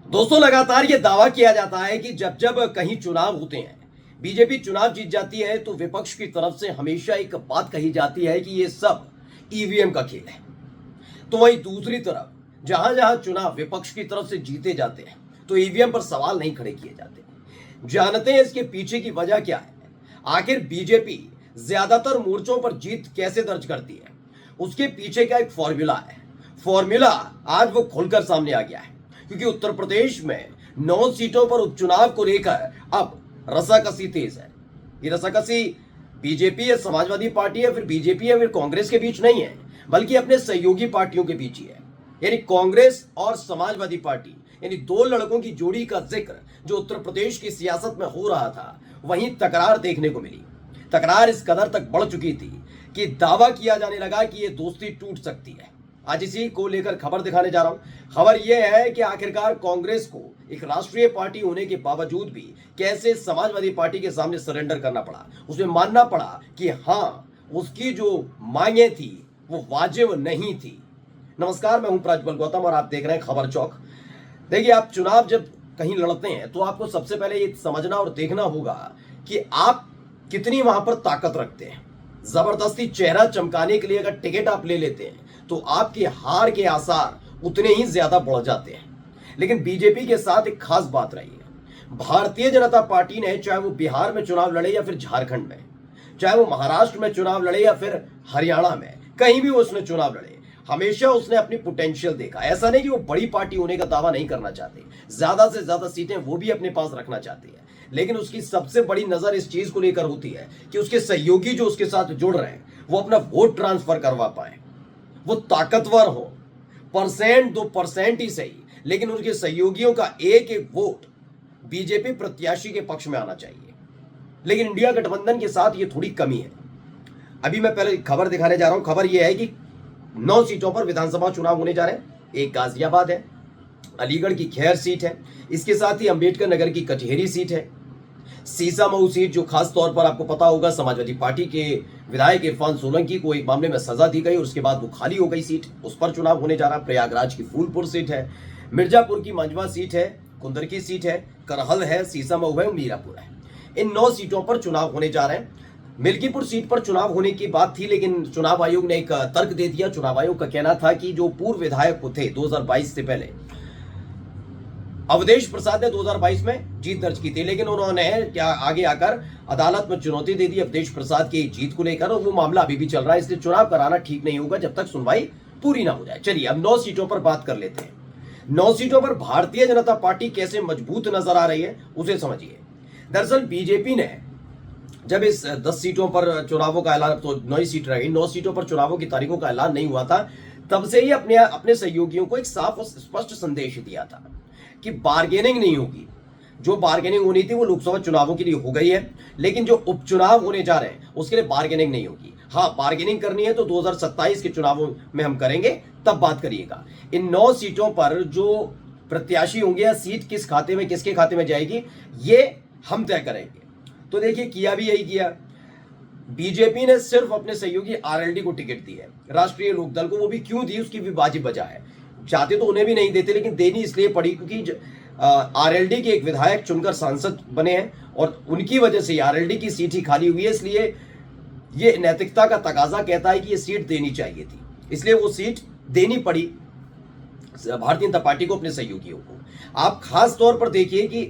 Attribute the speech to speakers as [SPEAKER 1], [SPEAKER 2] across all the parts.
[SPEAKER 1] दोस्तों, लगातार ये दावा किया जाता है कि जब जब कहीं चुनाव होते हैं, बीजेपी चुनाव जीत जाती है तो विपक्ष की तरफ से हमेशा एक बात कही जाती है कि ये सब ईवीएम का खेल है। तो वहीं दूसरी तरफ जहां जहां चुनाव विपक्ष की तरफ से जीते जाते हैं तो ईवीएम पर सवाल नहीं खड़े किए जाते। जानते हैं इसके पीछे की वजह क्या है? आखिर बीजेपी ज्यादातर मोर्चों पर जीत कैसे दर्ज करती है? उसके पीछे का एक फॉर्मूला है। फॉर्मूला आज वो खुलकर सामने आ गया है, क्योंकि उत्तर प्रदेश में 9 सीटों पर उपचुनाव को लेकर अब रसाकसी तेज है। ये रसाकसी बीजेपी या समाजवादी पार्टी है, फिर बीजेपी या फिर कांग्रेस के बीच नहीं है, बल्कि अपने सहयोगी पार्टियों के बीच ही है। यानी कांग्रेस और समाजवादी पार्टी, यानी दो लड़कों की जोड़ी का जिक्र जो उत्तर प्रदेश की सियासत में हो रहा था, वहीं तकरार देखने को मिली। तकरार इस कदर तक बढ़ चुकी थी कि दावा किया जाने लगा कि ये दोस्ती टूट सकती है। आज इसी को लेकर खबर दिखाने जा रहा हूं। खबर यह है कि आखिरकार कांग्रेस को एक राष्ट्रीय पार्टी होने के बावजूद भी कैसे समाजवादी पार्टी के सामने सरेंडर करना पड़ा, उसमें मानना पड़ा कि हाँ, उसकी जो मांगे थी वो वाजिब नहीं थी। नमस्कार, मैं हूं प्रज्वल गौतम और आप देख रहे हैं खबर चौक। देखिए, आप चुनाव जब कहीं लड़ते हैं तो आपको सबसे पहले ये समझना और देखना होगा कि आप कितनी वहां पर ताकत रखते हैं। जबरदस्ती चेहरा चमकाने के लिए अगर टिकट आप ले लेते हैं तो आपकी हार के आसार उतने ही ज्यादा बढ़ जाते हैं। लेकिन बीजेपी के साथ एक खास बात रही है। भारतीय जनता पार्टी ने, चाहे वो बिहार में चुनाव लड़े या फिर झारखंड में, चाहे वो महाराष्ट्र में चुनाव लड़े या फिर हरियाणा में, कहीं भी उसने चुनाव लड़े, हमेशा उसने अपनी पोटेंशियल देखा। ऐसा नहीं कि वो बड़ी पार्टी होने का दावा नहीं करना चाहते, ज्यादा से ज्यादा सीटें वो भी अपने पास रखना चाहते हैं, लेकिन उसकी सबसे बड़ी नजर इस चीज को लेकर होती है कि उसके सहयोगी जो उसके साथ जुड़ रहे हैं वो अपना वोट ट्रांसफर करवा पाए, वो ताकतवर हो। 1% 2% ही सही, लेकिन उनके सहयोगियों का एक एक वोट बीजेपी प्रत्याशी के पक्ष में आना चाहिए। लेकिन इंडिया गठबंधन के साथ ये थोड़ी कमी है। अभी मैं पहले खबर दिखाने जा रहा हूं। खबर यह है कि 9 सीटों पर विधानसभा चुनाव होने जा रहे हैं। एक गाजियाबाद है, अलीगढ़ की खैर सीट है, इसके साथ ही अंबेडकर नगर की कचहरी सीट है, सीसामऊ सीट जो खास तौर पर आपको पता होगा समाजवादी पार्टी के विधायक इरफान सोलंकी को एक मामले में सजा दी गई और उसके बाद वो खाली हो गई सीट, उस पर चुनाव होने जा रहा है। प्रयागराज की फूलपुर सीट है, मिर्जापुर की मंझवा सीट है, कुंदर की सीट है, करहल है, सीसामऊ है, मीरापुर है। इन 9 सीटों पर चुनाव होने जा रहे हैं। मिल्कीपुर सीट पर चुनाव होने की बात थी, लेकिन चुनाव आयोग ने एक तर्क दे दिया। चुनाव आयोग का कहना था कि जो पूर्व विधायक थे 2022 से पहले, अवधेश प्रसाद ने 2022 में जीत दर्ज की थी, लेकिन उन्होंने क्या आगे आकर अदालत में चुनौती दे दी अवधेश प्रसाद की जीत को लेकर, और वो मामला अभी भी चल रहा है। इसलिए चुनाव कराना ठीक नहीं होगा जब तक सुनवाई पूरी ना हो जाए। चलिए अब 9 सीटों पर बात कर लेते हैं। 9 सीटों पर भारतीय जनता पार्टी कैसे मजबूत नजर आ रही है उसे समझिए। दरअसल बीजेपी ने जब इस 10 सीटों पर चुनावों का ऐलान, तो 9 सीट रह गई, 9 सीटों पर चुनावों की तारीखों का ऐलान नहीं हुआ था, तब से ही अपने सहयोगियों को एक साफ और स्पष्ट संदेश दिया था कि बार्गेनिंग नहीं होगी। जो बार्गेनिंग होनी थी वो लोकसभा चुनावों के लिए हो गई है, लेकिन जो उपचुनाव होने जा रहे हैं उसके लिए बार्गेनिंग नहीं होगी। हाँ, बार्गेनिंग करनी है तो 2027 के चुनावों में हम करेंगे, तब बात करिएगा। इन 9 सीटों पर जो प्रत्याशी होंगे या सीट किस खाते में, किसके खाते में जाएगी, ये हम तय करेंगे। तो देखिए, किया भी यही किया। बीजेपी ने सिर्फ अपने सहयोगी आरएलडी को टिकट दी है, राष्ट्रीय लोकदल को। वो भी क्यों दी, उसकी भी वाजिब वजह है। चाहते तो उन्हें भी नहीं देते, लेकिन देनी इसलिए पड़ी क्योंकि आरएलडी के एक विधायक चुनकर सांसद बने हैं और उनकी वजह से आरएलडी की सीट ही खाली हुई है। इसलिए ये नैतिकता का तकाजा कहता है कि ये सीट देनी चाहिए थी, इसलिए वो सीट देनी पड़ी भारतीय जनता पार्टी को, अपने सहयोगियों को। आप खास तौर पर देखिए कि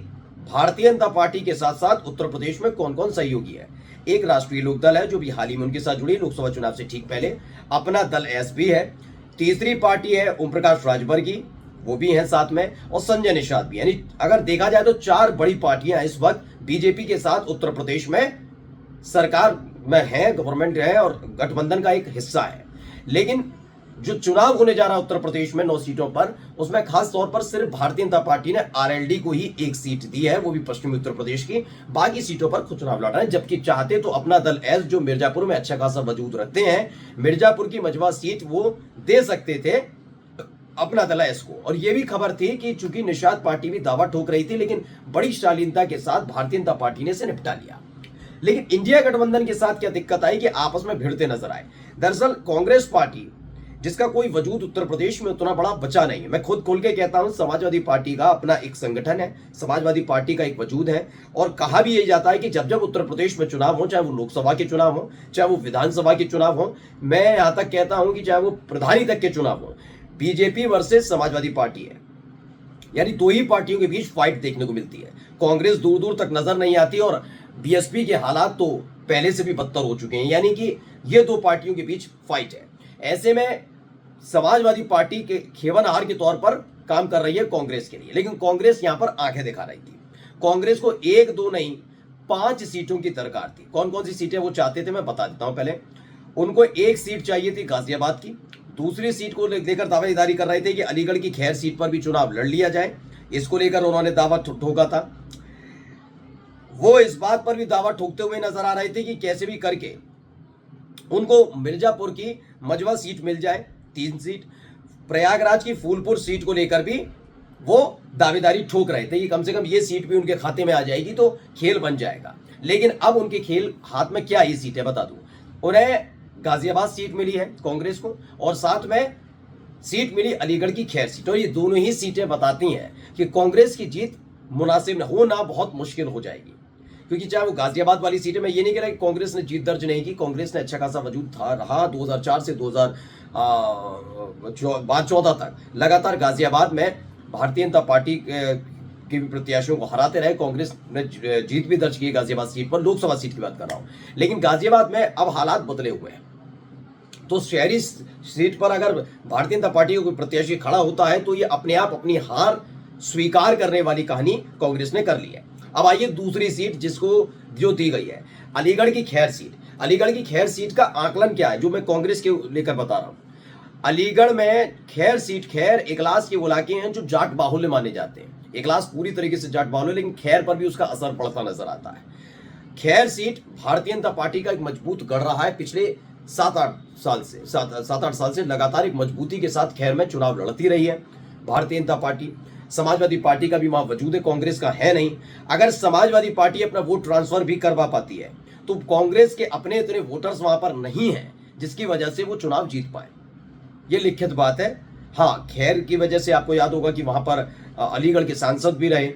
[SPEAKER 1] भारतीय जनता पार्टी के साथ साथ उत्तर प्रदेश में कौन कौन सहयोगी है। एक राष्ट्रीय लोकदल है जो भी हाल ही में उनके साथ जुड़ी लोकसभा चुनाव से ठीक पहले, अपना दल एस भी है, तीसरी पार्टी है ओम प्रकाश राजभर की, वो भी हैं साथ में, और संजय निषाद भी। यानी अगर देखा जाए तो 4 बड़ी पार्टियां इस वक्त बीजेपी के साथ उत्तर प्रदेश में सरकार में है, गवर्नमेंट है और गठबंधन का एक हिस्सा है। लेकिन जो चुनाव होने जा रहा है उत्तर प्रदेश में 9 सीटों पर, उसमें खास तौर पर सिर्फ भारतीय जनता पार्टी ने आरएलडी को ही एक सीट दी है, वो भी पश्चिमी उत्तर प्रदेश की। बाकी सीटों पर खुद चुनाव लड़ रहे हैं, जबकि चाहते तो अपना दल एस, जो मिर्जापुर में अच्छा खासा वजूद रखते हैं, मिर्जापुर की मंझवा सीट वो दे सकते थे अपना दल एस को। और ये भी खबर थी कि चूंकि निषाद पार्टी भी दावा ठोक रही थी, लेकिन बड़ी शालीनता के साथ भारतीय जनता पार्टी ने इसे निपटा लिया। लेकिन इंडिया गठबंधन के साथ क्या दिक्कत आई कि आपस में भिड़ते नजर आए। दरअसल कांग्रेस पार्टी जिसका कोई वजूद उत्तर प्रदेश में उतना बड़ा बचा नहीं है। मैं खुद खोल के कहता हूं, समाजवादी पार्टी का अपना एक संगठन है, समाजवादी पार्टी का एक वजूद है, और कहा भी यही जाता है कि जब जब उत्तर प्रदेश में चुनाव हो, चाहे वो लोकसभा के चुनाव हो, चाहे वो विधानसभा के चुनाव हो, मैं यहां तक कहता हूं कि चाहे वो प्रधानी तक के चुनाव हो, बीजेपी वर्सेस समाजवादी पार्टी है, यानी दो ही पार्टियों के बीच फाइट देखने को मिलती है। कांग्रेस दूर दूर तक नजर नहीं आती और बीएसपी के हालात तो पहले से भी बदतर हो चुके हैं, यानी कि ये दो पार्टियों के बीच फाइट है। ऐसे में समाजवादी पार्टी के खेवनहार के तौर पर काम कर रही है कांग्रेस के लिए, लेकिन कांग्रेस यहां पर आंखें दिखा रही थी। कांग्रेस को 1 2 नहीं 5 सीटों की दरकार थी। कौन कौन सी सीटें वो चाहते थे मैं बता देता हूं। पहले उनको 1 सीट चाहिए थी गाजियाबाद की, दूसरी सीट को लेकर दावेदारी कर रहे थे कि अलीगढ़ की खैर सीट पर भी चुनाव लड़ लिया जाए, इसको लेकर उन्होंने दावा ठोका था। वो इस बात पर भी दावा ठोकते हुए नजर आ रहे थे कि कैसे भी करके उनको मिर्जापुर की मजवा सीट मिल जाए, 3 सीट, प्रयागराज की फूलपुर सीट को लेकर भी वो दावेदारी ठोक रहे थे कि कम से कम ये सीट भी उनके खाते में आ जाएगी तो खेल बन जाएगा। लेकिन अब उनके खेल हाथ में क्या ही सीट है बता दूं, उन्हें गाजियाबाद सीट मिली है कांग्रेस को, और साथ में सीट मिली अलीगढ़ की खैर सीट, और ये दोनों ही सीटें बताती हैं कि कांग्रेस की जीत मुनासिब होना बहुत मुश्किल हो जाएगी। क्योंकि चाहे वो गाजियाबाद वाली सीटें, मैं ये नहीं कह रहा कि कांग्रेस ने जीत दर्ज नहीं की, कांग्रेस ने अच्छा खासा वजूद रहा 2004 से 2014 तक लगातार गाजियाबाद में भारतीय जनता पार्टी के प्रत्याशियों को हराते रहे। कांग्रेस ने जीत भी दर्ज की गाजियाबाद सीट पर, लोकसभा सीट की बात कर रहा हूं। लेकिन गाजियाबाद में अब हालात बदले हुए हैं, तो शहरी सीट पर अगर भारतीय जनता पार्टी का कोई प्रत्याशी खड़ा होता है तो ये अपने आप अपनी हार स्वीकार करने वाली कहानी कांग्रेस ने कर ली है। अब आइए दूसरी सीट जिसको जो दी गई है, अलीगढ़ की खैर सीट। अलीगढ़ की खैर सीट का आकलन क्या है जो मैं कांग्रेस के लेकर बता रहा हूं। अलीगढ़ में खैर सीट, खैर इगलास के वो इलाके हैं जो जाट बाहुल्य माने जाते हैं। इगलास पूरी तरीके से जाट बाहुल्य, लेकिन खैर पर भी उसका असर पड़ता नजर आता है। खैर सीट भारतीय जनता पार्टी का एक मजबूत गढ़ रहा है, पिछले 7-8 साल से लगातार एक मजबूती के साथ खैर में चुनाव लड़ती रही है भारतीय जनता पार्टी। समाजवादी पार्टी का भी वहां वजूद है, कांग्रेस का है नहीं। अगर समाजवादी पार्टी अपना वोट ट्रांसफर भी करवा पाती है तो कांग्रेस के अपने इतने वोटर्स वहां पर नहीं है जिसकी वजह से वो चुनाव जीत पाए, ये लिखित बात है। हाँ, खैर की वजह से आपको याद होगा कि वहां पर अलीगढ़ के सांसद भी रहे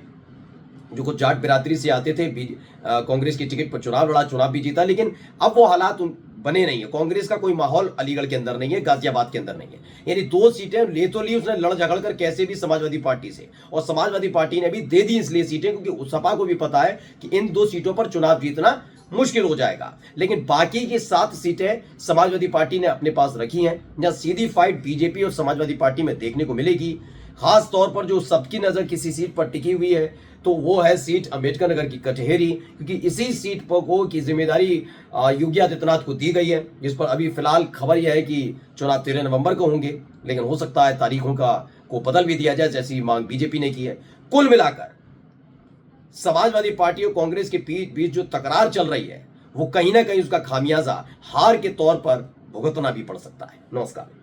[SPEAKER 1] जो कुछ जाट बिरादरी से आते थे, कांग्रेस की टिकट पर चुनाव लड़ा, चुनाव भी जीता। लेकिन अब वो हालात बने नहीं है, कांग्रेस का कोई माहौल अलीगढ़ के अंदर नहीं है, गाजियाबाद के अंदर नहीं है। यानी 2 सीटें ले तो ली उसने लड़ झगड़ कर कैसे भी समाजवादी पार्टी से, और समाजवादी पार्टी ने भी दे दी इसलिए सीटें क्योंकि सपा को भी पता है कि इन 2 सीटों पर चुनाव जीतना मुश्किल हो जाएगा। लेकिन बाकी की 7 सीटें समाजवादी पार्टी ने अपने पास रखी हैं, जहां सीधी फाइट बीजेपी और समाजवादी पार्टी में देखने को मिलेगी। खास तौर पर जो सबकी नजर किसी सीट पर टिकी हुई है तो वो है सीट अंबेडकर नगर की कचहरी, क्योंकि इसी सीट पर को की जिम्मेदारी योगी आदित्यनाथ को दी गई है, जिस पर अभी फिलहाल खबर यह है कि चुनाव 13 नवंबर को होंगे, लेकिन हो सकता है तारीखों को बदल भी दिया जाए जैसी मांग बीजेपी ने की है। कुल मिलाकर समाजवादी पार्टी और कांग्रेस के बीच जो तकरार चल रही है वो कहीं ना कहीं उसका खामियाजा हार के तौर पर भुगतना भी पड़ सकता है। नमस्कार।